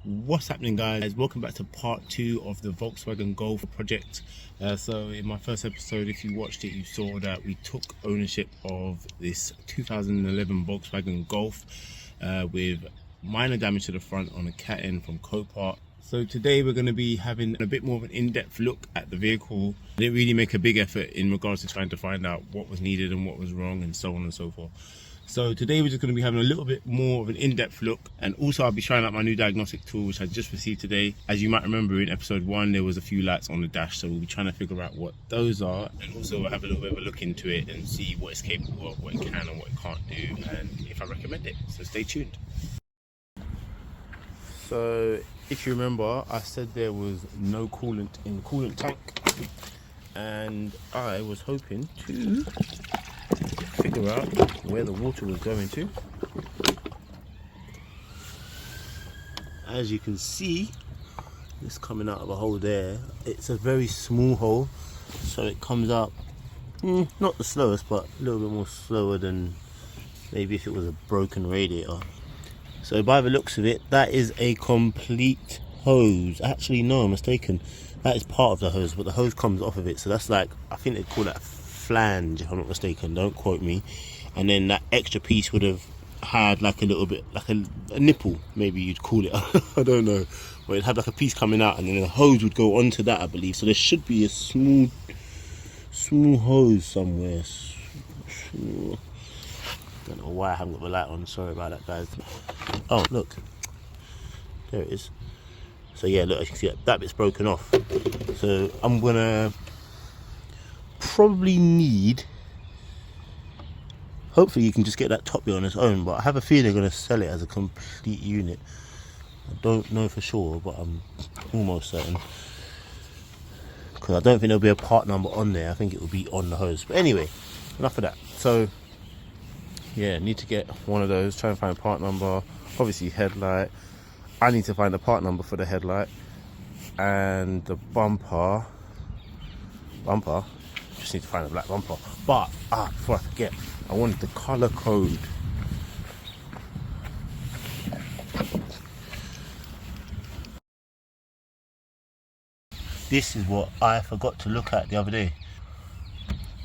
What's happening, guys? Welcome back to part 2 of the Volkswagen Golf project. So in my first episode, if you watched it, you saw that we took ownership of this 2011 Volkswagen Golf with minor damage to the front on a cat end from COPART. So today we're going to be having a bit more of an in-depth look at the vehicle. I didn't really make a big effort in regards to trying to find out what was needed and what was wrong and so on and so forth. So today we're just going to be having a little bit more of an in-depth look, and also I'll be trying out my new diagnostic tool which I just received today. As you might remember, in episode 1 there was a few lights on the dash, so we'll be trying to figure out what those are, and also have a little bit of a look into it and see what it's capable of, what it can and what it can't do, and if I recommend it. So stay tuned. So if you remember, I said there was no coolant in the coolant tank, and I was hoping to figure out where the water was going to. As you can see, it's coming out of a hole there. It's a very small hole, so it comes out not the slowest, but a little bit more slower than maybe if it was a broken radiator. So by the looks of it, that is a complete hose. Actually, no, I'm mistaken. That is part of the hose, but the hose comes off of it. So that's like, I think they call that a flange, if I'm not mistaken. Don't quote me. And then that extra piece would have had like a little bit, like a nipple, maybe you'd call it. I don't know. But it had like a piece coming out, and then the hose would go onto that, I believe. So there should be a small hose somewhere. Don't know why I haven't got the light on, sorry about that, guys. Oh, look, there it is. So yeah, look, as you can see, that bit's broken off. So I'm gonna probably need, hopefully you can just get that top bit on its own, but I have a feeling they're gonna sell it as a complete unit. I don't know for sure, but I'm almost certain, because I don't think there'll be a part number on there. I think it will be on the hose. But anyway, enough of that. So yeah, need to get one of those, try and find a part number. Obviously headlight, I need to find a part number for the headlight, and the bumper, just need to find a black bumper. But before I forget, I wanted the color code. This is what I forgot to look at the other day.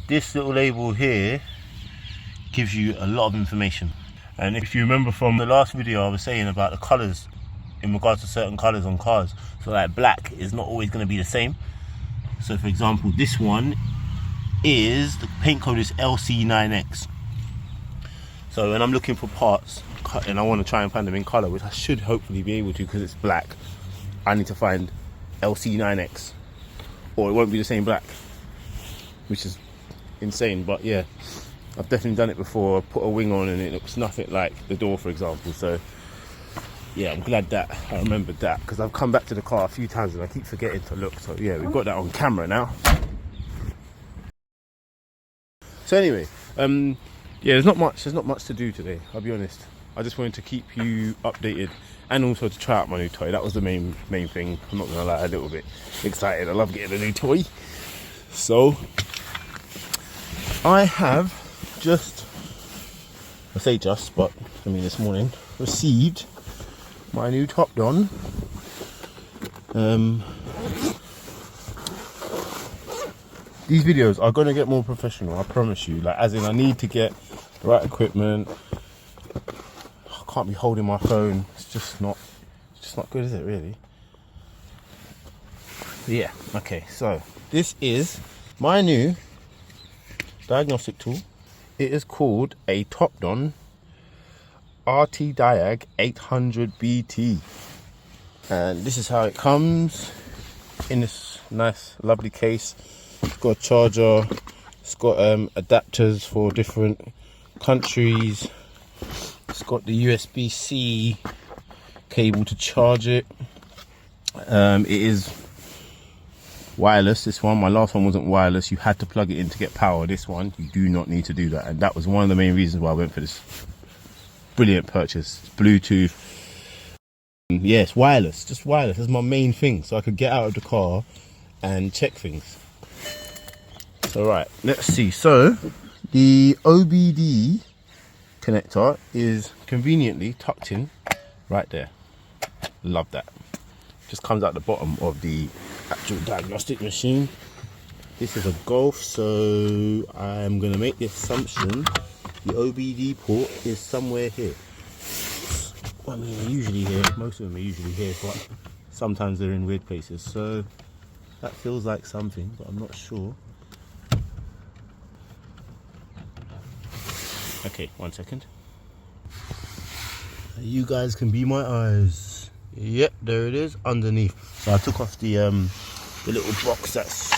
This little label here gives you a lot of information, and if you remember from the last video, I was saying about the colors in regards to certain colors on cars. So like black is not always going to be the same. So for example, this one is, the paint code is LC9X. So when I'm looking for parts and I want to try and find them in color, which I should hopefully be able to because it's black, I need to find LC9X, or it won't be the same black, which is insane. But yeah, I've definitely done it before. I put a wing on and it looks nothing like the door, for example. So yeah, I'm glad that I remembered that, because I've come back to the car a few times and I keep forgetting to look. So yeah, we've got that on camera now. So anyway, yeah, there's not much to do today, I'll be honest. I just wanted to keep you updated, and also to try out my new toy. That was the main thing. I'm not gonna lie, a little bit excited. I love getting a new toy. So I have but I mean this morning, received my new top don. These videos are going to get more professional, I promise you. Like, as in, I need to get the right equipment. I can't be holding my phone. It's just not good, is it, really? But yeah, okay, so this is my new diagnostic tool. It is called a Top Don RT Diag 800 BT, and this is how it comes in this nice lovely case. It's got a charger, it's got adapters for different countries, it's got the USB-C cable to charge it. It is wireless, this one. My last one wasn't wireless, you had to plug it in to get power. This one, you do not need to do that, and that was one of the main reasons why I went for this brilliant purchase. It's Bluetooth. Yeah, it's wireless, just wireless. That's my main thing, so I could get out of the car and check things. So right, let's see. So the OBD connector is conveniently tucked in right there. Love that. Just comes out the bottom of the actual diagnostic machine. This is a Golf, so I'm going to make the assumption the OBD port is somewhere here. I mean, they're usually here. Most of them are usually here, but sometimes they're in weird places. So that feels like something, but I'm not sure. Okay, 1 second. You guys can be my eyes. Yep, there it is underneath. So I took off the little box that's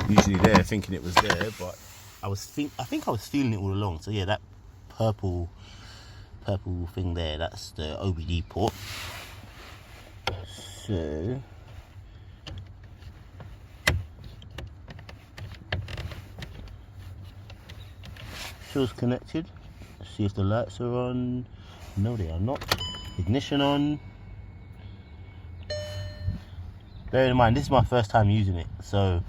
usually there, thinking it was there, but I think I was feeling it all along. So yeah, that purple thing there, that's the OBD port. So shows connected. Let's see if the lights are on. No, they are not. Ignition on. Bear in mind, this is my first time using it, so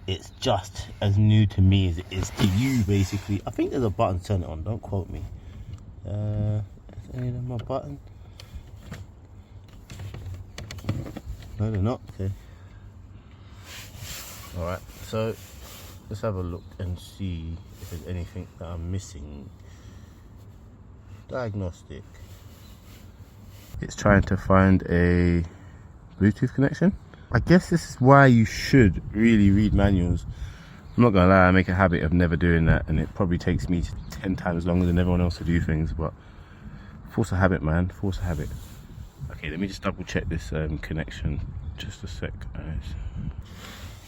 it's just as new to me as it is to you, basically. I think there's a button to turn it on, don't quote me. Is any of them a button? No, they're not. Okay. Alright, so let's have a look and see if there's anything that I'm missing. Diagnostic. It's trying to find a Bluetooth connection. I guess this is why you should really read manuals. I'm not gonna lie, I make a habit of never doing that, and it probably takes me 10 times longer than everyone else to do things, but force a habit, man, force a habit. Okay, let me just double check this connection, just a sec, guys.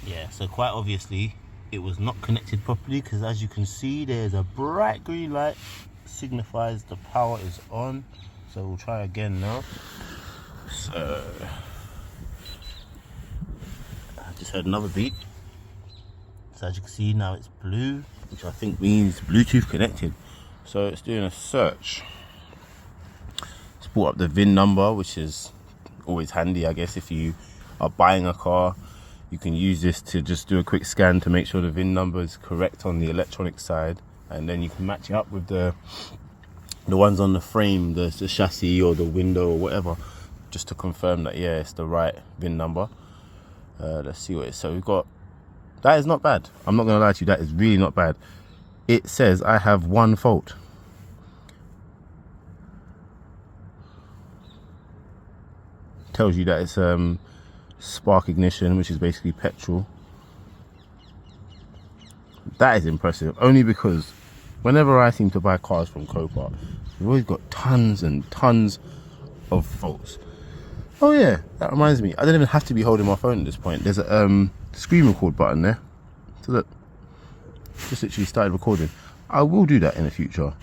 Yeah, so quite obviously it was not connected properly, because as you can see, there's a bright green light, signifies the power is on. So we'll try again now. So I just heard another beep. So as you can see, now it's blue, which I think means Bluetooth connected. So it's doing a search. It's brought up the VIN number, which is always handy, I guess. If you are buying a car, you can use this to just do a quick scan to make sure the VIN number is correct on the electronic side, and then you can match it up with the ones on the frame, the chassis or the window or whatever, just to confirm that, yeah, it's the right VIN number. Let's see what it is. So we've got, that is not bad. I'm not gonna lie to you, that is really not bad. It says I have one fault. Tells you that it's spark ignition, which is basically petrol. That is impressive, only because whenever I seem to buy cars from COPART, we've always got tons and tons of faults. Oh yeah, that reminds me, I don't even have to be holding my phone at this point. There's a screen record button there. So look, just literally started recording. I will do that in the future.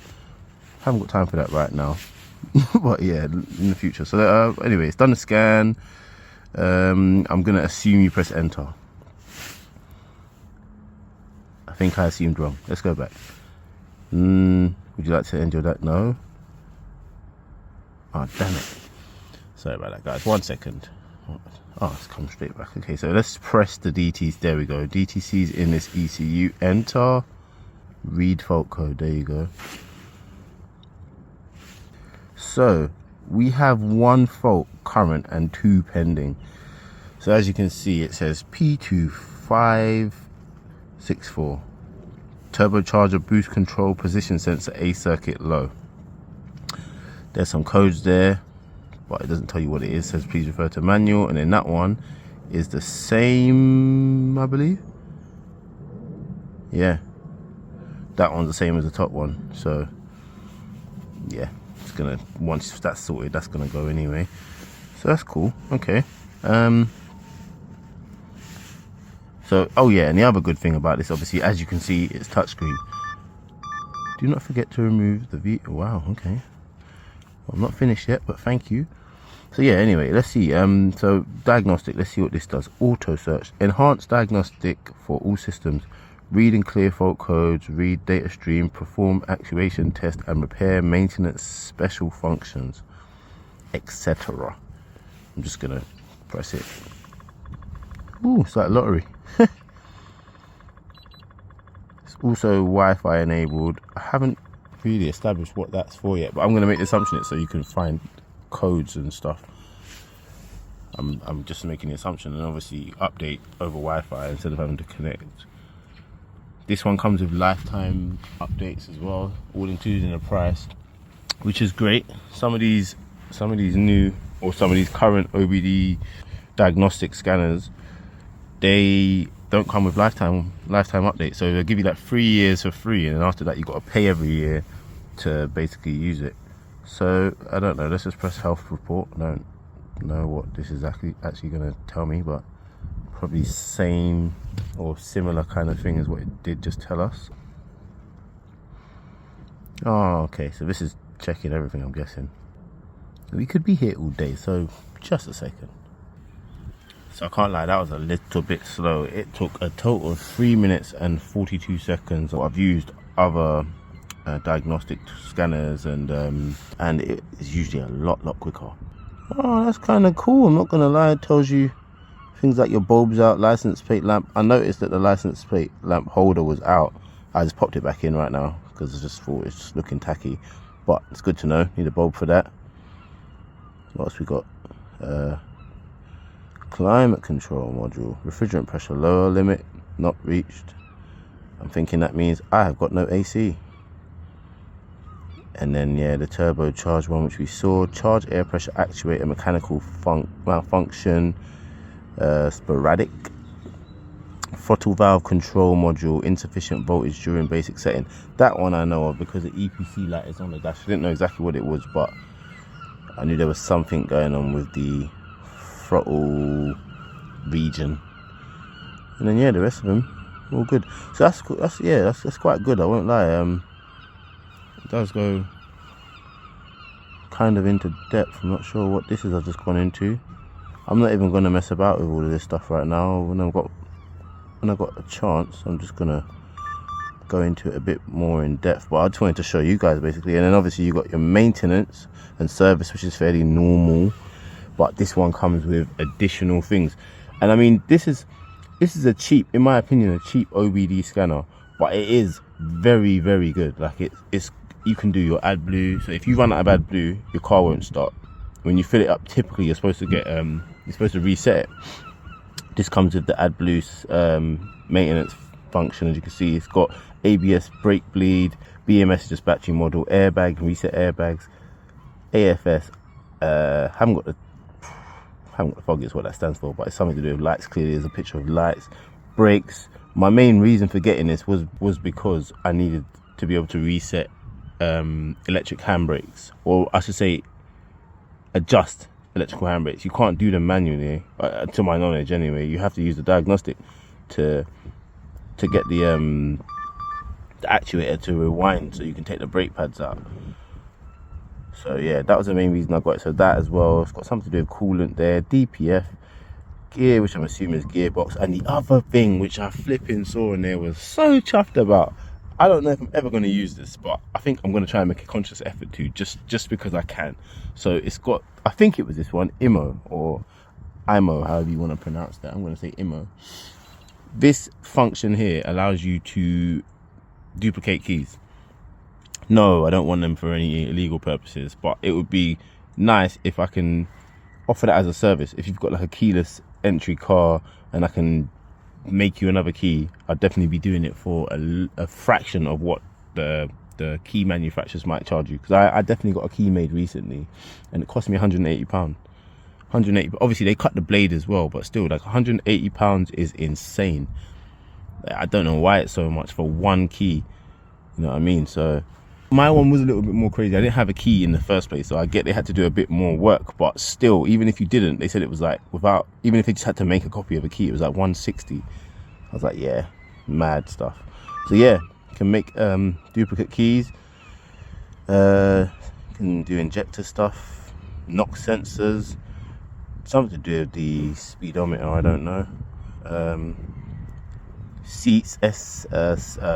Haven't got time for that right now. But yeah, in the future. So anyway, it's done the scan. I'm gonna assume you press enter. I think I assumed wrong. Let's go back. Would you like to end your that? No. Oh damn it. Sorry about that, guys. 1 second. Oh, it's come straight back. Okay, so let's press the DTs. There we go. DTC's in this ECU. Enter. Read fault code. There you go. So we have one fault current and 2 pending. So as you can see, it says P2564. Turbocharger boost control position sensor A circuit low. There's some codes there, but it doesn't tell you what it is. It says please refer to manual, and then that one is the same, I believe. Yeah, that one's the same as the top one. So yeah, it's gonna, once that's sorted, that's gonna go anyway. So that's cool. Okay. So, oh yeah, and the other good thing about this, obviously, as you can see, it's touchscreen. Do not forget to remove the wow, okay. Well, I'm not finished yet, but thank you. So yeah, anyway, let's see. So diagnostic, let's see what this does. Auto search, enhanced diagnostic for all systems. Read and clear fault codes, read data stream, perform actuation test and repair maintenance special functions, etc. I'm just gonna press it. Ooh, it's like lottery. It's also Wi-Fi enabled. I haven't really established what that's for yet, but I'm going to make the assumption it's so you can find codes and stuff. I'm just making the assumption, and obviously update over Wi-Fi instead of having to connect. This one comes with lifetime updates as well, all included in the price, which is great. Some of these new, or some of these current OBD diagnostic scanners, they don't come with lifetime updates, so they'll give you like 3 years for free, and then after that you got to pay every year to basically use it. So I don't know, let's just press health report. I don't know what this is actually going to tell me, but probably same or similar kind of thing as what it did just tell us. Oh, okay, so this is checking everything, I'm guessing. We could be here all day, so just a second. So I can't lie, that was a little bit slow. It took a total of 3 minutes and 42 seconds. I've used other diagnostic scanners, and it is usually a lot quicker. Oh, that's kind of cool, I'm not gonna lie. It tells you things like your bulb's out, license plate lamp. I noticed that the license plate lamp holder was out. I just popped it back in right now because I just thought it's just looking tacky, but it's good to know. Need a bulb for that. What else we got? Climate control module, refrigerant pressure lower limit not reached. I'm thinking that means I have got no AC. And then, yeah, the turbocharged one, which we saw. Charge air pressure actuator, mechanical malfunction, sporadic. Throttle valve control module, insufficient voltage during basic setting. That one I know of because the EPC light is on the dash. I didn't know exactly what it was, but I knew there was something going on with the throttle region. And then, yeah, the rest of them all good. So that's quite good, I won't lie. It does go kind of into depth. I'm not sure what this is I've just gone into. I'm not even going to mess about with all of this stuff right now. When I've got a chance, I'm just going to go into it a bit more in depth. But I just wanted to show you guys basically. And then obviously you got your maintenance and service, which is fairly normal, but this one comes with additional things. And I mean, this is a cheap, in my opinion, a cheap OBD scanner, but it is very good. Like it's you can do your AdBlue. So if you run out of AdBlue, your car won't start. When you fill it up, typically you're supposed to get you're supposed to reset it. This comes with the AdBlue maintenance function. As you can see, it's got ABS brake bleed, BMS just battery model, airbag, reset airbags, AFS. Haven't got the foggiest what that stands for, but it's something to do with lights. Clearly there's a picture of lights. Brakes. My main reason for getting this was because I needed to be able to reset electric handbrakes, or I should say adjust electrical handbrakes. You can't do them manually, to my knowledge anyway. You have to use the diagnostic to get the actuator to rewind so you can take the brake pads out. So yeah, that was the main reason I got it. So that as well, it's got something to do with coolant there, DPF, gear, which I'm assuming is gearbox. And the other thing which I flipping saw in there, was so chuffed about, I don't know if I'm ever going to use this, but I think I'm going to try and make a conscious effort to, just because I can. So it's got, I think it was this one, IMO, or IMO, however you want to pronounce that. I'm going to say IMO. This function here allows you to duplicate keys. No, I don't want them for any illegal purposes, but it would be nice if I can offer that as a service. If you've got like a keyless entry car and I can make you another key, I'd definitely be doing it for a fraction of what the key manufacturers might charge you. Because I definitely got a key made recently and it cost me £180. 180. Obviously they cut the blade as well, but still, like, £180 is insane. I don't know why it's so much for one key, you know what I mean? So my one was a little bit more crazy. I didn't have a key in the first place, so I get they had to do a bit more work, but still, even if you didn't, they said it was like, without, even if they just had to make a copy of a key, it was like 160. I was like, yeah, mad stuff. So yeah, you can make duplicate keys, you can do injector stuff, knock sensors, something to do with the speedometer, I don't know. Seats,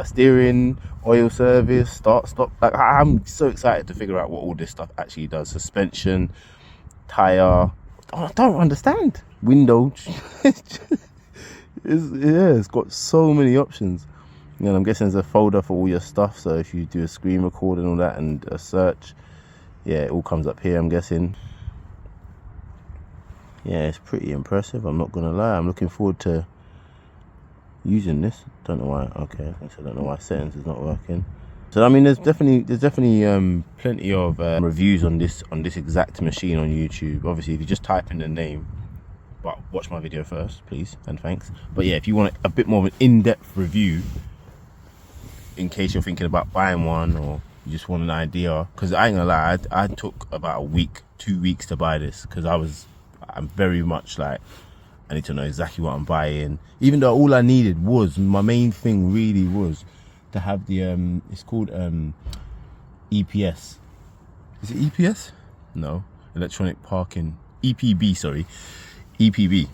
steering, oil service, start, stop. Like, I'm so excited to figure out what all this stuff actually does. Suspension, tire. I don't understand. Window. It's got so many options. You know, I'm guessing there's a folder for all your stuff. So if you do a screen record and all that and a search, yeah, it all comes up here, I'm guessing. yeah, it's pretty impressive, I'm not gonna lie. I'm looking forward to using this. Don't know why. Okay, I don't know why settings is not working. So I mean, there's definitely plenty of reviews on this exact machine on YouTube. Obviously, if you just type in the name, but watch my video first, please, and thanks. But yeah, if you want a bit more of an in-depth review, in case you're thinking about buying one or you just want an idea, because I ain't gonna lie, I took about a week, 2 weeks to buy this, because I'm very much like, I need to know exactly what I'm buying. Even though all I needed was, my main thing really was to have the it's called EPS. Is it EPS? No, electronic parking, EPB, sorry, EPB,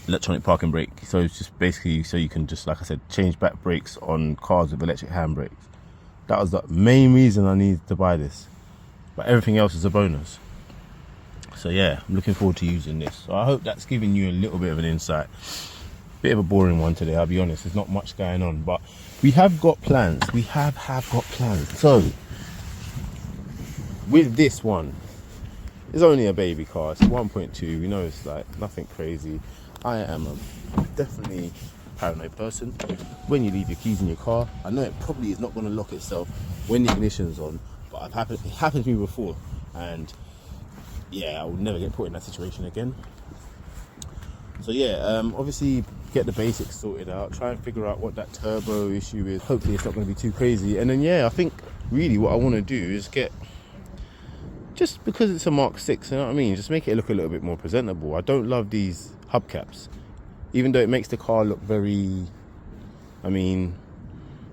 electronic parking brake. So it's just basically so you can just, like I said, change back brakes on cars with electric handbrakes. That was the main reason I needed to buy this, but everything else is a bonus. So yeah, I'm looking forward to using this. So I hope that's giving you a little bit of an insight. Bit of a boring one today, I'll be honest. There's not much going on, but we have got plans. We have got plans. So with this one, it's only a baby car. It's 1.2. We know it's like nothing crazy. I am definitely a paranoid person. When you leave your keys in your car, I know it probably is not going to lock itself when the ignition's on, but it happened to me before, and yeah, I will never get put in that situation again. So yeah, obviously get the basics sorted out, try and figure out what that turbo issue is. Hopefully it's not going to be too crazy. And then yeah, I think really what I want to do is get, just because it's a Mark 6, you know what I mean, just make it look a little bit more presentable. I don't love these hubcaps, even though it makes the car look very, I mean,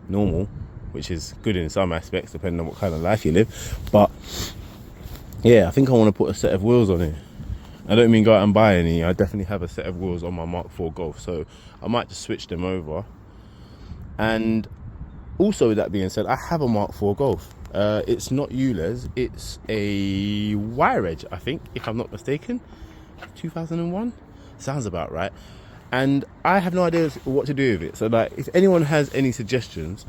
normal, which is good in some aspects depending on what kind of life you live. But yeah, I think I want to put a set of wheels on it. I don't mean go out and buy any. I definitely have a set of wheels on my Mark 4 Golf, so I might just switch them over. And also, with that being said, I have a Mark 4 Golf. It's not ULEZ, it's a Wire Edge, I think, if I'm not mistaken. 2001? Sounds about right. And I have no idea what to do with it. So like, if anyone has any suggestions,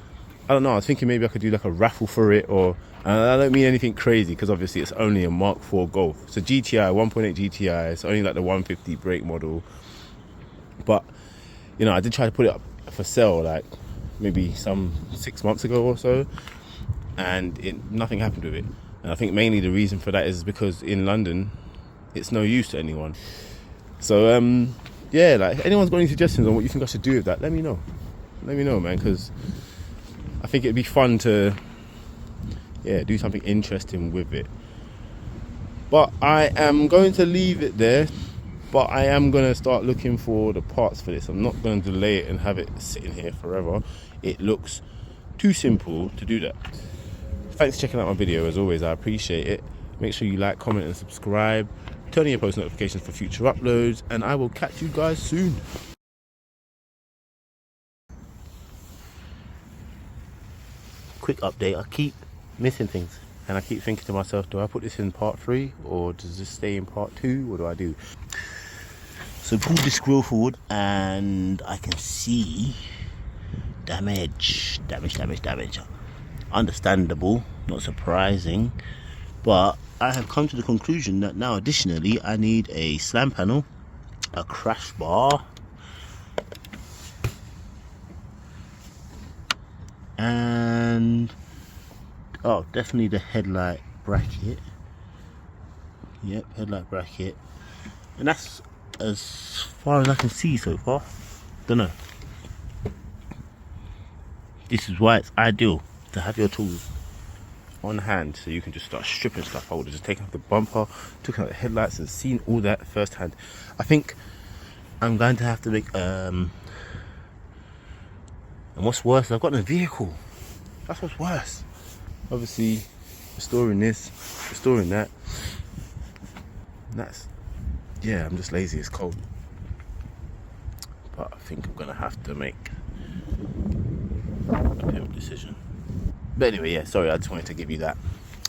I don't know, I was thinking maybe I could do like a raffle for it, or I don't mean anything crazy, because obviously it's only a Mark 4 Golf. It's a GTI, 1.8 GTI, it's only like the 150 brake model. But, you know, I did try to put it up for sale like maybe some 6 months ago or so, and nothing happened with it. And I think mainly the reason for that is because in London, it's no use to anyone. So, yeah, like, if anyone's got any suggestions on what you think I should do with that, let me know. Let me know, man, because I think it'd be fun to, yeah, do something interesting with it. But I am going to leave it there, but I am going to start looking for the parts for this. I'm not going to delay it and have it sitting here forever. It looks too simple to do that. Thanks for checking out my video. As always, I appreciate it. Make sure you like, comment and subscribe. Turn on your post notifications for future uploads, and I will catch you guys soon. Quick update, I keep missing things, and I keep thinking to myself, do I put this in part 3 or does this stay in part 2? What do I do? So pull this scroll forward and I can see damage. Understandable, not surprising, but I have come to the conclusion that now additionally I need a slam panel, a crash bar, and oh, definitely the headlight bracket. Yep, headlight bracket, and that's as far as I can see so far. Don't know. This is why it's ideal to have your tools on hand, so you can just start stripping stuff. I would have just taken off the bumper, took out the headlights, and seen all that firsthand. I think I'm going to have to make and what's worse, I've got no vehicle. That's what's worse. Obviously, restoring this, restoring that. That's, yeah, I'm just lazy, it's cold. But I think I'm gonna have to make a bit of a decision. But anyway, yeah, sorry, I just wanted to give you that.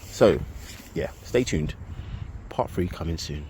So, yeah, stay tuned. Part 3 coming soon.